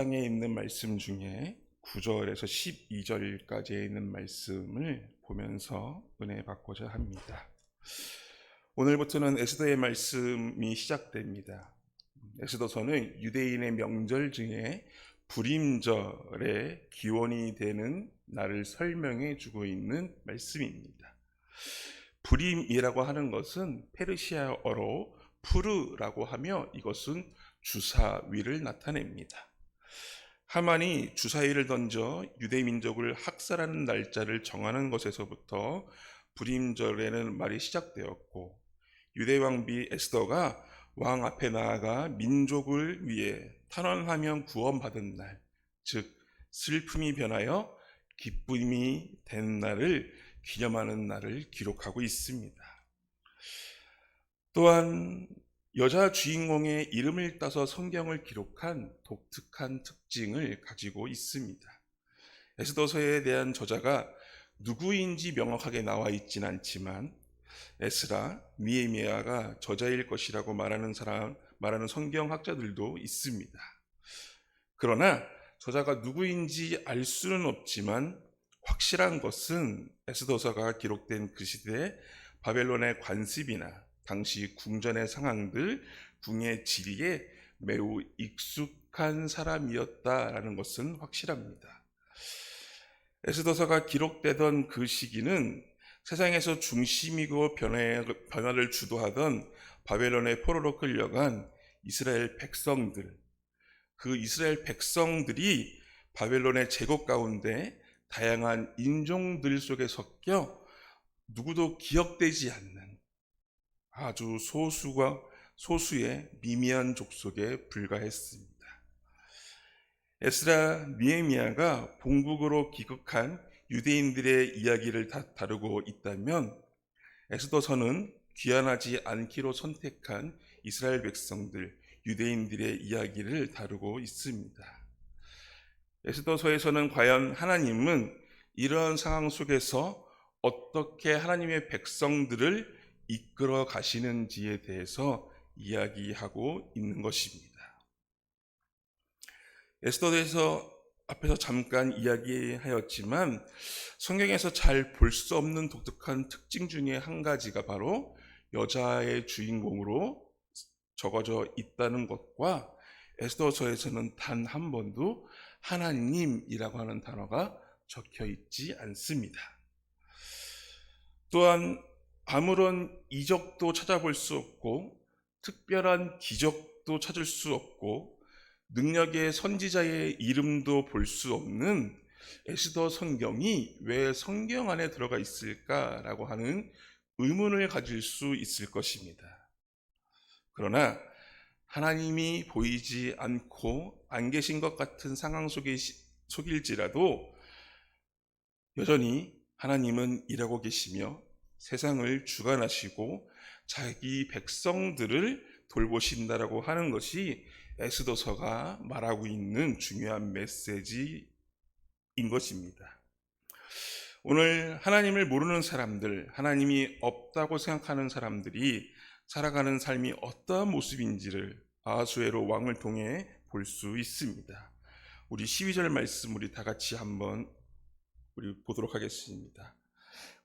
장에 있는 말씀 중에 9절에서 12절까지에 있는 말씀을 보면서 은혜 받고자 합니다. 오늘부터는 에스더의 말씀이 시작됩니다. 에스더서는 유대인의 명절 중에 불임절의 기원이 되는 날을 설명해 주고 있는 말씀입니다. 불임이라고 하는 것은 페르시아어로 푸르라고 하며 이것은 주사위를 나타냅니다. 하만이 주사위를 던져 유대 민족을 학살하는 날짜를 정하는 것에서부터 불임절에는 말이 시작되었고, 유대 왕비 에스더가 왕 앞에 나아가 민족을 위해 탄원하면 구원받은 날, 즉 슬픔이 변하여 기쁨이 된 날을 기념하는 날을 기록하고 있습니다. 또한 여자 주인공의 이름을 따서 성경을 기록한 독특한 특징을 가지고 있습니다. 에스더서에 대한 저자가 누구인지 명확하게 나와 있진 않지만 에스라, 느헤미야가 저자일 것이라고 말하는 성경학자들도 있습니다. 그러나 저자가 누구인지 알 수는 없지만 확실한 것은 에스더서가 기록된 그 시대에 바벨론의 관습이나 당시 궁전의 상황들, 궁의 지리에 매우 익숙한 사람이었다라는 것은 확실합니다. 에스더서가 기록되던 그 시기는 세상에서 중심이고 변화를 주도하던 바벨론의 포로로 끌려간 이스라엘 백성들, 그 이스라엘 백성들이 바벨론의 제국 가운데 다양한 인종들 속에 섞여 누구도 기억되지 않는 아주 소수의 미미한 족속에 불과했습니다. 에스라, 느헤미야가 본국으로 귀국한 유대인들의 이야기를 다루고 있다면 에스더서는 귀환하지 않기로 선택한 이스라엘 백성들, 유대인들의 이야기를 다루고 있습니다. 에스더서에서는 과연 하나님은 이러한 상황 속에서 어떻게 하나님의 백성들을 이끌어 가시는지에 대해서 이야기하고 있는 것입니다. 에스더에서 앞에서 잠깐 이야기하였지만 성경에서 잘 볼 수 없는 독특한 특징 중에 한 가지가 바로 여자의 주인공으로 적어져 있다는 것과 에스더서에서는 단 한 번도 하나님이라고 하는 단어가 적혀 있지 않습니다. 또한 아무런 이적도 찾아볼 수 없고 특별한 기적도 찾을 수 없고 능력의 선지자의 이름도 볼 수 없는 에스더 성경이 왜 성경 안에 들어가 있을까라고 하는 의문을 가질 수 있을 것입니다. 그러나 하나님이 보이지 않고 안 계신 것 같은 상황 속일지라도 여전히 하나님은 일하고 계시며 세상을 주관하시고 자기 백성들을 돌보신다라고 하는 것이 에스더서가 말하고 있는 중요한 메시지인 것입니다. 오늘 하나님을 모르는 사람들, 하나님이 없다고 생각하는 사람들이 살아가는 삶이 어떠한 모습인지를 아하수에로 왕을 통해 볼 수 있습니다. 우리 12절 말씀 우리 다 같이 한번 보도록 하겠습니다.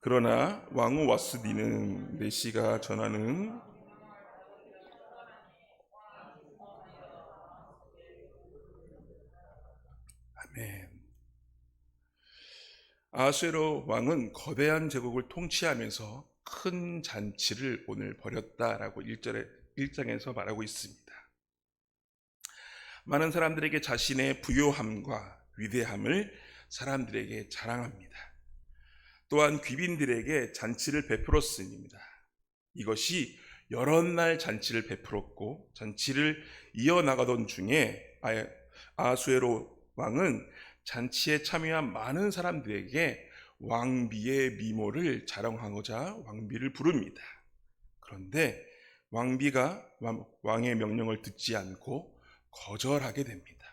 그러나 왕후 와스디는 내시가 전하는 아멘. 아하수에로 왕은 거대한 제국을 통치하면서 큰 잔치를 오늘 벌였다라고 1장에서 말하고 있습니다. 많은 사람들에게 자신의 부요함과 위대함을 사람들에게 자랑합니다. 또한 귀빈들에게 잔치를 베풀었습니다. 이것이 여러 날 잔치를 베풀었고 잔치를 이어나가던 중에 아하수에로 왕은 잔치에 참여한 많은 사람들에게 왕비의 미모를 자랑하고자 왕비를 부릅니다. 그런데 왕비가 왕의 명령을 듣지 않고 거절하게 됩니다.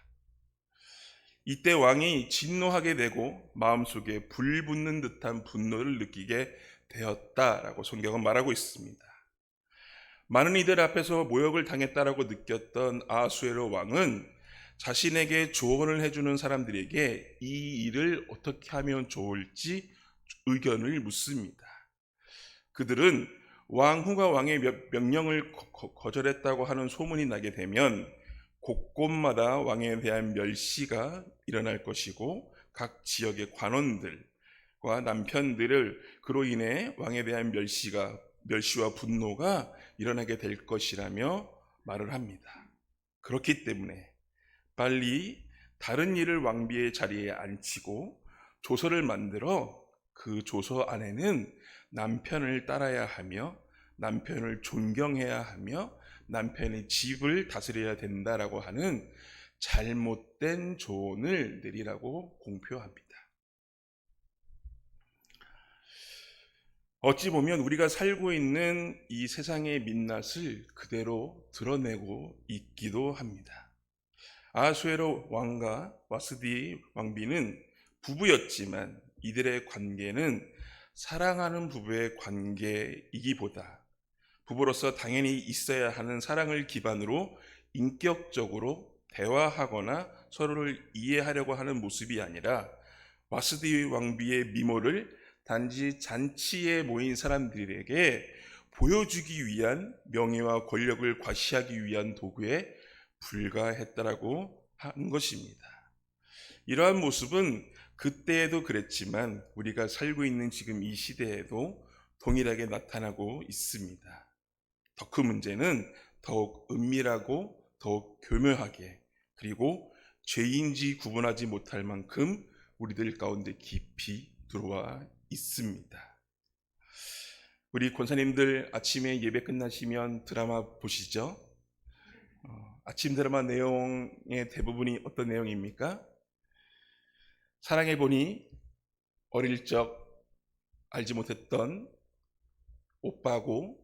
이때 왕이 진노하게 되고 마음속에 불 붙는 듯한 분노를 느끼게 되었다라고 성경은 말하고 있습니다. 많은 이들 앞에서 모욕을 당했다라고 느꼈던 아하수에로 왕은 자신에게 조언을 해주는 사람들에게 이 일을 어떻게 하면 좋을지 의견을 묻습니다. 그들은 왕후가 왕의 명령을 거절했다고 하는 소문이 나게 되면 곳곳마다 왕에 대한 멸시가 일어날 것이고, 각 지역의 관원들과 남편들을 그로 인해 왕에 대한 멸시와 분노가 일어나게 될 것이라며 말을 합니다. 그렇기 때문에 빨리 다른 일을 왕비의 자리에 앉히고 조서를 만들어 그 조서 안에는 남편을 따라야 하며 남편을 존경해야 하며 남편의 집을 다스려야 된다라고 하는 잘못된 조언을 내리라고 공표합니다. 어찌 보면 우리가 살고 있는 이 세상의 민낯을 그대로 드러내고 있기도 합니다. 아하수에로 왕과 와스디 왕비는 부부였지만 이들의 관계는 사랑하는 부부의 관계이기보다 부부로서 당연히 있어야 하는 사랑을 기반으로 인격적으로 대화하거나 서로를 이해하려고 하는 모습이 아니라 와스디 왕비의 미모를 단지 잔치에 모인 사람들에게 보여주기 위한 명예와 권력을 과시하기 위한 도구에 불과했다라고 한 것입니다. 이러한 모습은 그때에도 그랬지만 우리가 살고 있는 지금 이 시대에도 동일하게 나타나고 있습니다. 더 큰 문제는 더욱 은밀하고 더욱 교묘하게, 그리고 죄인지 구분하지 못할 만큼 우리들 가운데 깊이 들어와 있습니다. 우리 권사님들 아침에 예배 끝나시면 드라마 보시죠? 아침 드라마 내용의 대부분이 어떤 내용입니까? 사랑해보니 어릴 적 알지 못했던 오빠고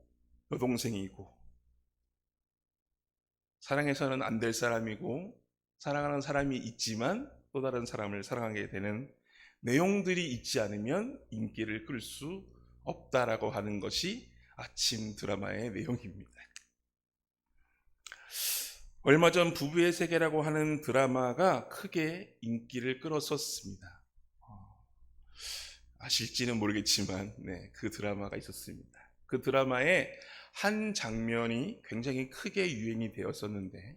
여동생이고, 사랑해서는 안 될 사람이고 사랑하는 사람이 있지만 또 다른 사람을 사랑하게 되는 내용들이 있지 않으면 인기를 끌 수 없다라고 하는 것이 아침 드라마의 내용입니다. 얼마 전 부부의 세계라고 하는 드라마가 크게 인기를 끌었었습니다. 아실지는 모르겠지만 그 드라마가 있었습니다. 그 드라마의 한 장면이 굉장히 크게 유행이 되었었는데,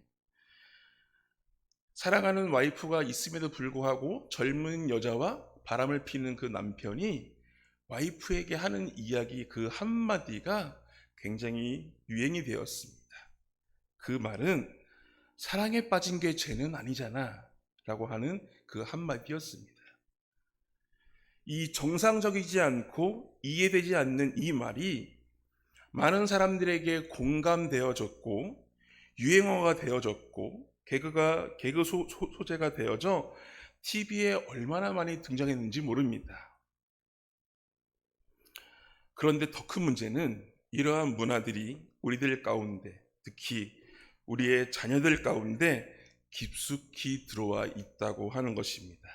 사랑하는 와이프가 있음에도 불구하고 젊은 여자와 바람을 피는 그 남편이 와이프에게 하는 이야기 그 한마디가 굉장히 유행이 되었습니다. 그 말은 사랑에 빠진 게 죄는 아니잖아 라고 하는 그 한마디였습니다. 이 정상적이지 않고 이해되지 않는 이 말이 많은 사람들에게 공감되어졌고 유행어가 되어졌고 개그 소재가 되어져 TV에 얼마나 많이 등장했는지 모릅니다. 그런데 더 큰 문제는 이러한 문화들이 우리들 가운데, 특히 우리의 자녀들 가운데 깊숙이 들어와 있다고 하는 것입니다.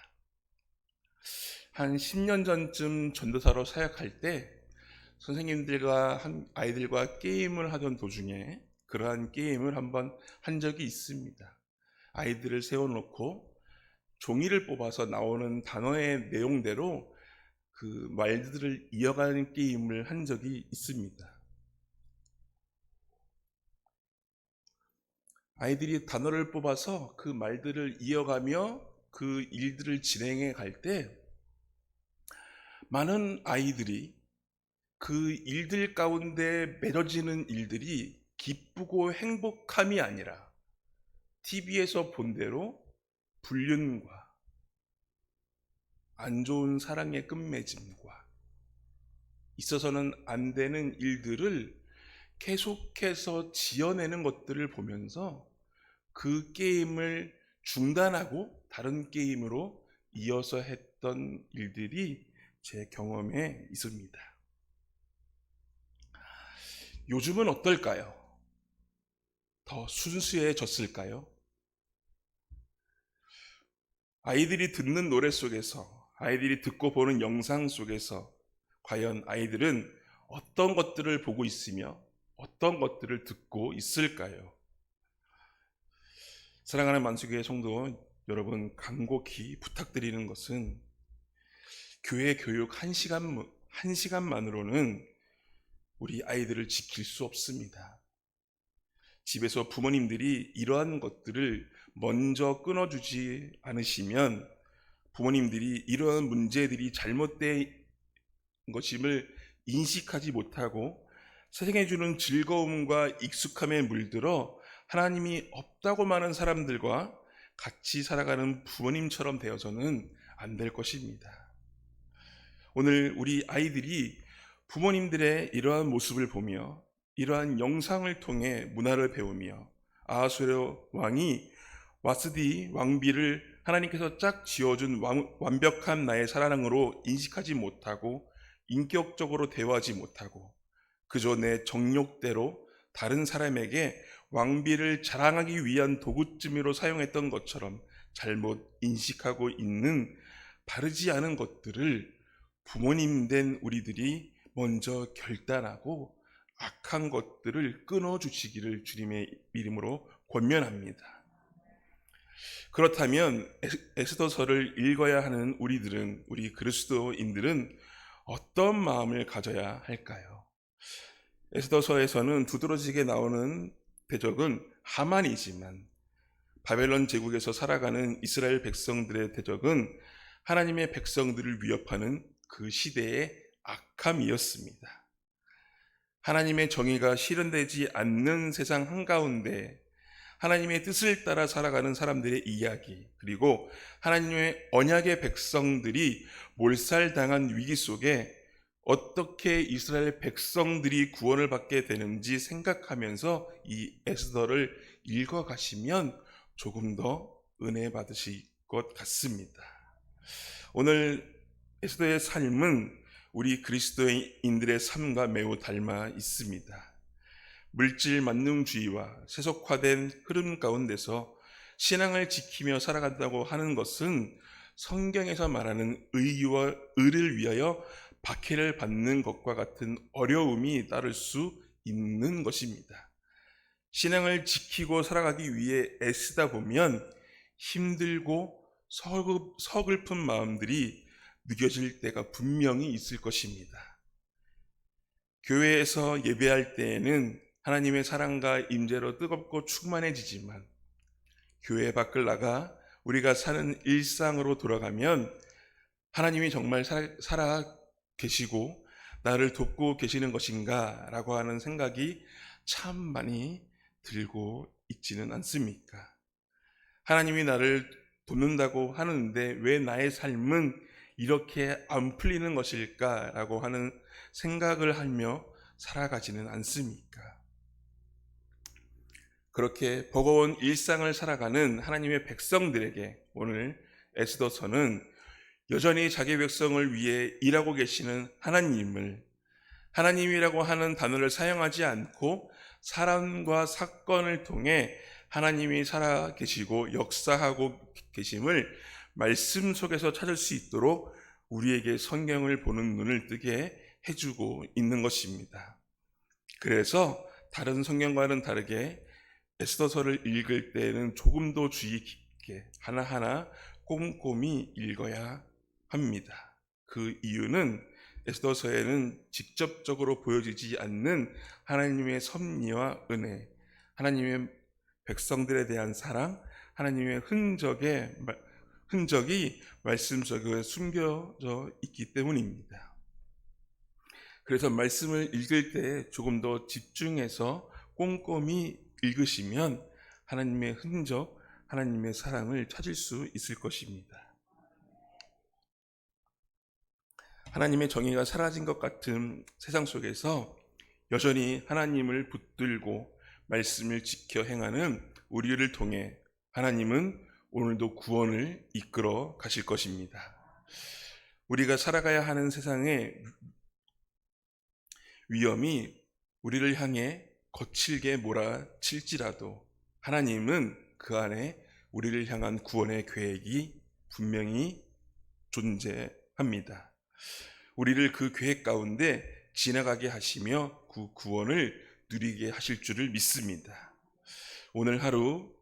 한 10년 전쯤 전도사로 사역할 때 선생님들과 아이들과 게임을 하던 도중에 그러한 게임을 한번 한 적이 있습니다. 아이들을 세워놓고 종이를 뽑아서 나오는 단어의 내용대로 그 말들을 이어가는 게임을 한 적이 있습니다. 아이들이 단어를 뽑아서 그 말들을 이어가며 그 일들을 진행해 갈 때 많은 아이들이 그 일들 가운데 맺어지는 일들이 기쁘고 행복함이 아니라 TV에서 본 대로 불륜과 안 좋은 사랑의 끝맺음과 있어서는 안 되는 일들을 계속해서 지어내는 것들을 보면서 그 게임을 중단하고 다른 게임으로 이어서 했던 일들이 제 경험에 있습니다. 요즘은 어떨까요? 더 순수해졌을까요? 아이들이 듣는 노래 속에서, 아이들이 듣고 보는 영상 속에서 과연 아이들은 어떤 것들을 보고 있으며 어떤 것들을 듣고 있을까요? 사랑하는 만수교회 성도 여러분, 간곡히 부탁드리는 것은 교회 교육 한 시간만으로는 우리 아이들을 지킬 수 없습니다. 집에서 부모님들이 이러한 것들을 먼저 끊어주지 않으시면 부모님들이 이러한 문제들이 잘못된 것임을 인식하지 못하고 세상에 주는 즐거움과 익숙함에 물들어 하나님이 없다고 말하는 사람들과 같이 살아가는 부모님처럼 되어서는 안 될 것입니다. 오늘 우리 아이들이 부모님들의 이러한 모습을 보며 이러한 영상을 통해 문화를 배우며 아하수에로 왕이 와스디 왕비를 하나님께서 짝 지어준 완벽한 나의 사랑으로 인식하지 못하고 인격적으로 대화하지 못하고 그저 내 정욕대로 다른 사람에게 왕비를 자랑하기 위한 도구쯤으로 사용했던 것처럼 잘못 인식하고 있는 바르지 않은 것들을 부모님 된 우리들이 먼저 결단하고 악한 것들을 끊어주시기를 주님의 이름으로 권면합니다. 그렇다면 에스더서를 읽어야 하는 우리 그리스도인들은 어떤 마음을 가져야 할까요? 에스더서에서는 두드러지게 나오는 대적은 하만이지만 바벨론 제국에서 살아가는 이스라엘 백성들의 대적은 하나님의 백성들을 위협하는 그 시대의 악함이었습니다. 하나님의 정의가 실현되지 않는 세상 한가운데 하나님의 뜻을 따라 살아가는 사람들의 이야기, 그리고 하나님의 언약의 백성들이 몰살당한 위기 속에 어떻게 이스라엘 백성들이 구원을 받게 되는지 생각하면서 이 에스더를 읽어가시면 조금 더 은혜 받으실 것 같습니다. 오늘 에스더의 삶은 우리 그리스도인들의 삶과 매우 닮아 있습니다. 물질 만능주의와 세속화된 흐름 가운데서 신앙을 지키며 살아간다고 하는 것은 성경에서 말하는 의를 위하여 박해를 받는 것과 같은 어려움이 따를 수 있는 것입니다. 신앙을 지키고 살아가기 위해 애쓰다 보면 힘들고 서글픈 마음들이 느껴질 때가 분명히 있을 것입니다. 교회에서 예배할 때에는 하나님의 사랑과 임재로 뜨겁고 충만해지지만 교회 밖을 나가 우리가 사는 일상으로 돌아가면 하나님이 정말 살아 계시고 나를 돕고 계시는 것인가 라고 하는 생각이 참 많이 들고 있지는 않습니까? 하나님이 나를 돕는다고 하는데 왜 나의 삶은 이렇게 안 풀리는 것일까 라고 하는 생각을 하며 살아가지는 않습니까? 그렇게 버거운 일상을 살아가는 하나님의 백성들에게 오늘 에스더서는 여전히 자기 백성을 위해 일하고 계시는 하나님이라고 하는 단어를 사용하지 않고 사람과 사건을 통해 하나님이 살아 계시고 역사하고 계심을 말씀 속에서 찾을 수 있도록 우리에게 성경을 보는 눈을 뜨게 해주고 있는 것입니다. 그래서 다른 성경과는 다르게 에스더서를 읽을 때에는 조금 더 주의 깊게 하나하나 꼼꼼히 읽어야 합니다. 그 이유는 에스더서에는 직접적으로 보여지지 않는 하나님의 섭리와 은혜, 하나님의 백성들에 대한 사랑, 하나님의 흔적이 말씀 속에 숨겨져 있기 때문입니다. 그래서 말씀을 읽을 때 조금 더 집중해서 꼼꼼히 읽으시면 하나님의 흔적, 하나님의 사랑을 찾을 수 있을 것입니다. 하나님의 정의가 사라진 것 같은 세상 속에서 여전히 하나님을 붙들고 말씀을 지켜 행하는 우리를 통해 하나님은 오늘도 구원을 이끌어 가실 것입니다. 우리가 살아가야 하는 세상의 위험이 우리를 향해 거칠게 몰아칠지라도 하나님은 그 안에 우리를 향한 구원의 계획이 분명히 존재합니다. 우리를 그 계획 가운데 지나가게 하시며 그 구원을 누리게 하실 줄을 믿습니다. 오늘 하루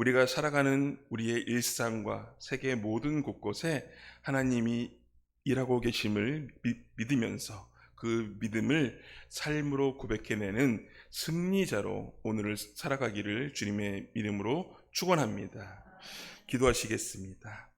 우리가 살아가는 우리의 일상과 세계 모든 곳곳에 하나님이 일하고 계심을 믿으면서 그 믿음을 삶으로 고백해내는 승리자로 오늘을 살아가기를 주님의 이름으로 축원합니다. 기도하시겠습니다.